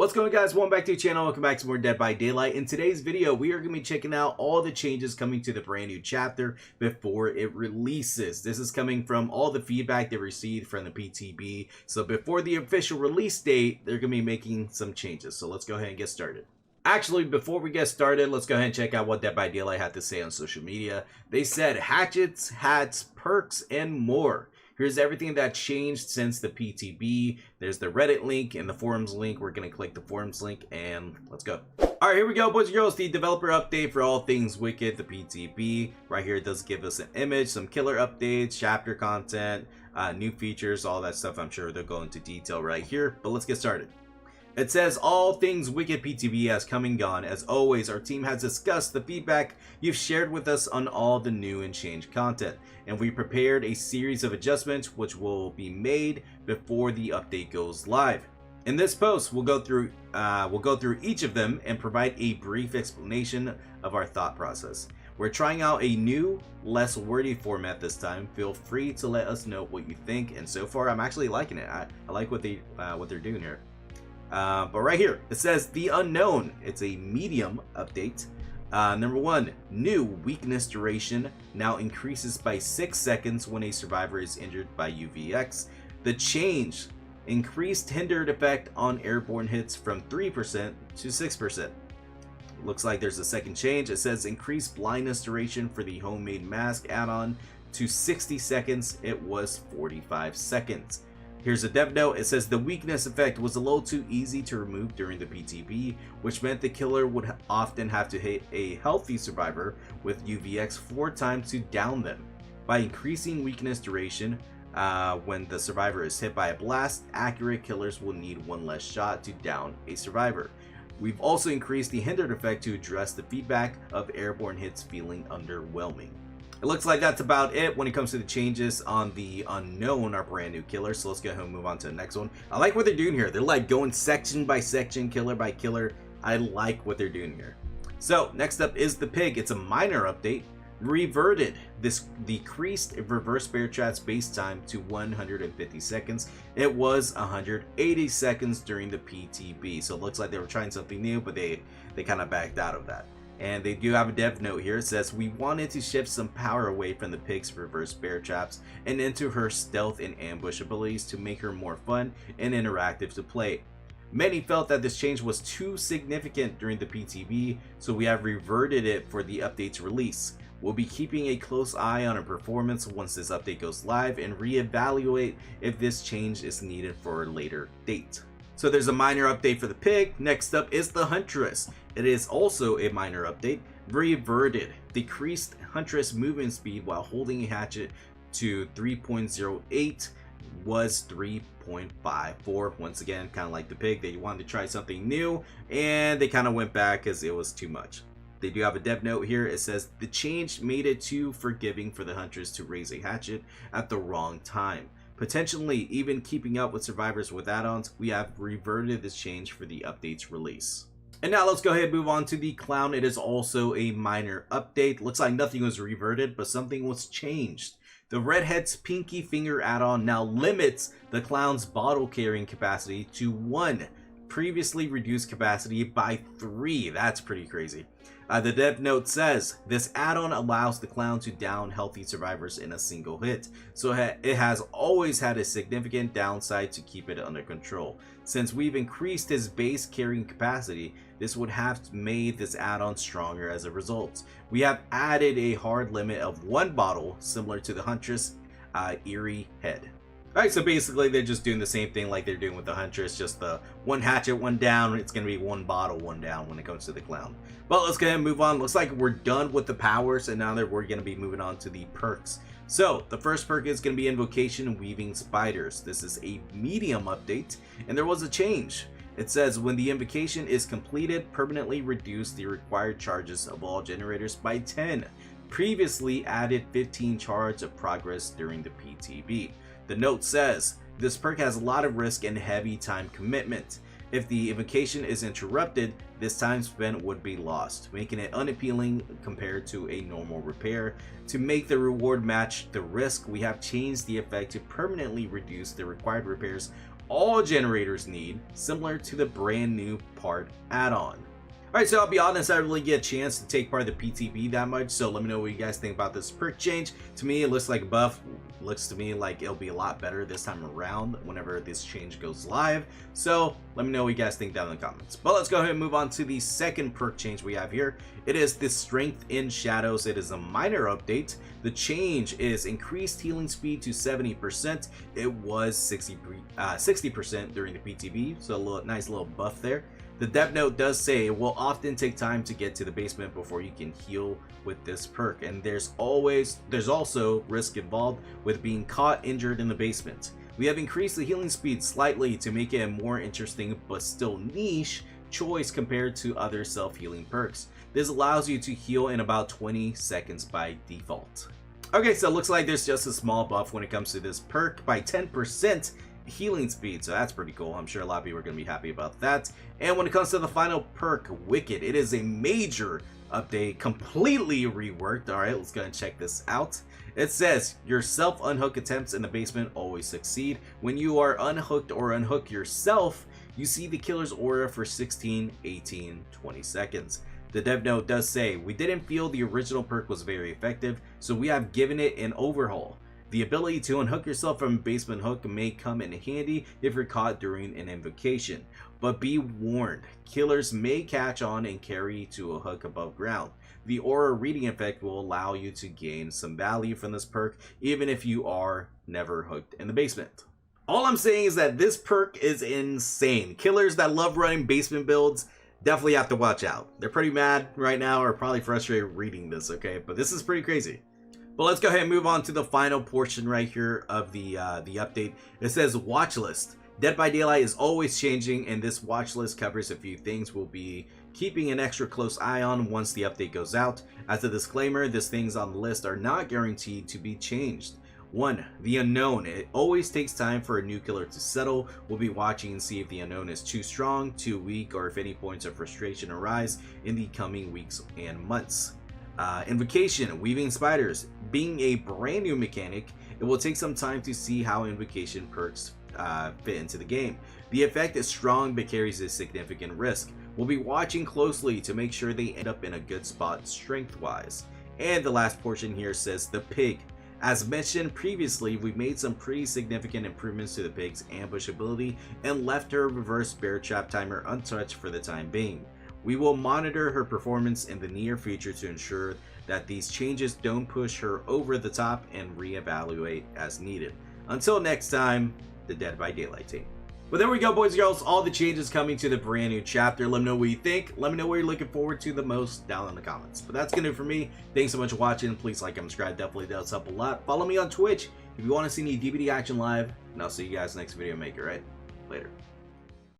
What's going on, guys? Welcome back to the channel. Welcome back to more Dead by Daylight. In today's video, we are going to be checking out all the changes coming to the brand new chapter before it releases. This is coming from all the feedback they received from the PTB. So before the official release date, they're going to be making some changes. So let's go ahead and get started. Actually, before we get started, let's go ahead and check out what Dead by Daylight had to say on social media. They said hatchets, hats, perks, and more. Here's everything that changed since the PTB. There's the Reddit link and the forums link. We're going to click the forums link and let's go. All right, here we go, boys and girls. The developer update for all things Wicked, the PTB. Right here, it does give us an image, some killer updates, chapter content, new features, all that stuff. I'm sure they'll go into detail right here, but let's get started. It says, all things Wicked PTB has come and gone. As always, our team has discussed the feedback you've shared with us on all the new and changed content, and we prepared a series of adjustments which will be made before the update goes live. In this post, we'll go through each of them and provide a brief explanation of our thought process. We're trying out a new, less wordy format this time. Feel free to let us know what you think, and so far I'm actually liking it. I like what they're doing here. But right here, it says the unknown. It's a medium update. Number 1, new weakness duration now increases by 6 seconds when a survivor is injured by UVX. The change, increased hindered effect on airborne hits from 3% to 6%. Looks like there's a second change. It says increased blindness duration for the homemade mask add-on to 60 seconds. It was 45 seconds. Here's a dev note. It says the weakness effect was a little too easy to remove during the PTB, which meant the killer would often have to hit a healthy survivor with UVX 4 times to down them. By increasing weakness duration, when the survivor is hit by a blast, accurate killers will need 1 less shot to down a survivor. We've also increased the hindered effect to address the feedback of airborne hits feeling underwhelming. It looks like that's about it when it comes to the changes on the unknown, our brand new killer. So let's go ahead and move on to the next one. I like what they're doing here. They're like going section by section, killer by killer. I like what they're doing here. So next up is the pig. It's a minor update. Reverted. This decreased reverse bear trap space time to 150 seconds. It was 180 seconds during the PTB. So it looks like they were trying something new, but they kind of backed out of that. And they do have a dev note here. It says, we wanted to shift some power away from the pig's reverse bear traps and into her stealth and ambush abilities to make her more fun and interactive to play. Many felt that this change was too significant during the PTB, so we have reverted it for the update's release. We'll be keeping a close eye on her performance once this update goes live and reevaluate if this change is needed for a later date. So there's a minor update for the pig. Next up is the huntress. It is also a minor update. Reverted. Decreased huntress movement speed while holding a hatchet to 3.08 was 3.54. Once again, kind of like the pig, they wanted to try something new and they kind of went back because it was too much. They do have a dev note here. It says the change made it too forgiving for the huntress to raise a hatchet at the wrong time. Potentially even keeping up with survivors with add-ons. We have reverted this change for the update's release. And now let's go ahead and move on to the clown. It is also a minor update. Looks like nothing was reverted, but something was changed. The Redhead's Pinky Finger add-on now limits the clown's bottle carrying capacity to 1. Previously reduced capacity by 3. That's pretty crazy. The dev note says, this add-on allows the clown to down healthy survivors in a single hit, so it has always had a significant downside to keep it under control. Since we've increased his base carrying capacity, this would have made this add-on stronger as a result. We have added a hard limit of 1 bottle, similar to the Huntress Eerie Head. Alright, so basically they're just doing the same thing like they're doing with the Huntress, just the 1 hatchet, 1 down. It's going to be 1 bottle, 1 down when it comes to the clown. But let's go ahead and move on. Looks like we're done with the powers, and now that we're going to be moving on to the perks. So the first perk is going to be Invocation Weaving Spiders. This is a medium update, and there was a change. It says when the invocation is completed, permanently reduce the required charges of all generators by 10. Previously added 15 charge of progress during the PTB. The note says, this perk has a lot of risk and heavy time commitment. If the invocation is interrupted, this time spent would be lost, making it unappealing compared to a normal repair. To make the reward match the risk, we have changed the effect to permanently reduce the required repairs all generators need, similar to the brand new part add-on. Alright, so I'll be honest, I didn't really get a chance to take part of the PTB that much, so let me know what you guys think about this perk change. To me, it looks like a buff. Looks to me like it'll be a lot better this time around whenever this change goes live. So let me know what you guys think down in the comments. But let's go ahead and move on to the second perk change we have here. It is the Strength in Shadows. It is a minor update. The change is increased healing speed to 70%. It was 60% during the PTB, so a nice little buff there. The dev note does say it will often take time to get to the basement before you can heal with this perk, and there's also risk involved with being caught injured in the basement. We have increased the healing speed slightly to make it a more interesting but still niche choice compared to other self-healing perks. This allows you to heal in about 20 seconds by default. Okay, so it looks like there's just a small buff when it comes to this perk by 10% healing speed, so that's pretty cool. I'm sure a lot of people are going to be happy about that. And when it comes to the final perk, Wicked, it is a major update, completely reworked. All right, let's go and check this out. It says your self-unhook attempts in the basement always succeed. When you are unhooked or unhook yourself, you see the killer's aura for 16, 18, 20 seconds. The dev note does say, we didn't feel the original perk was very effective, so we have given it an overhaul. The ability to unhook yourself from a basement hook may come in handy if you're caught during an invocation, but be warned, killers may catch on and carry to a hook above ground. The aura reading effect will allow you to gain some value from this perk, even if you are never hooked in the basement. All I'm saying is that this perk is insane. Killers that love running basement builds definitely have to watch out. They're pretty mad right now, or probably frustrated reading this, okay? But this is pretty crazy. But let's go ahead and move on to the final portion right here of the update. It says Watchlist. Dead by Daylight is always changing, and this watch list covers a few things we'll be keeping an extra close eye on once the update goes out. As a disclaimer, these things on the list are not guaranteed to be changed. 1. The unknown. It always takes time for a new killer to settle. We'll be watching and see if the unknown is too strong, too weak, or if any points of frustration arise in the coming weeks and months. Invocation, Weaving Spiders. Being a brand new mechanic, it will take some time to see how invocation perks fit into the game. The effect is strong but carries a significant risk. We'll be watching closely to make sure they end up in a good spot strength wise. And the last portion here says the Pig. As mentioned previously, we've made some pretty significant improvements to the Pig's ambush ability and left her reverse bear trap timer untouched for the time being. We will monitor her performance in the near future to ensure that these changes don't push her over the top and reevaluate as needed. Until next time, the Dead by Daylight team. But there we go, boys and girls, all the changes coming to the brand new chapter. Let me know what you think. Let me know what you're looking forward to the most down in the comments. But that's gonna do it for me. Thanks so much for watching. Please like and subscribe, definitely does help a lot. Follow me on Twitch if you want to see any DVD action live, and I'll see you guys next video maker, right? Later.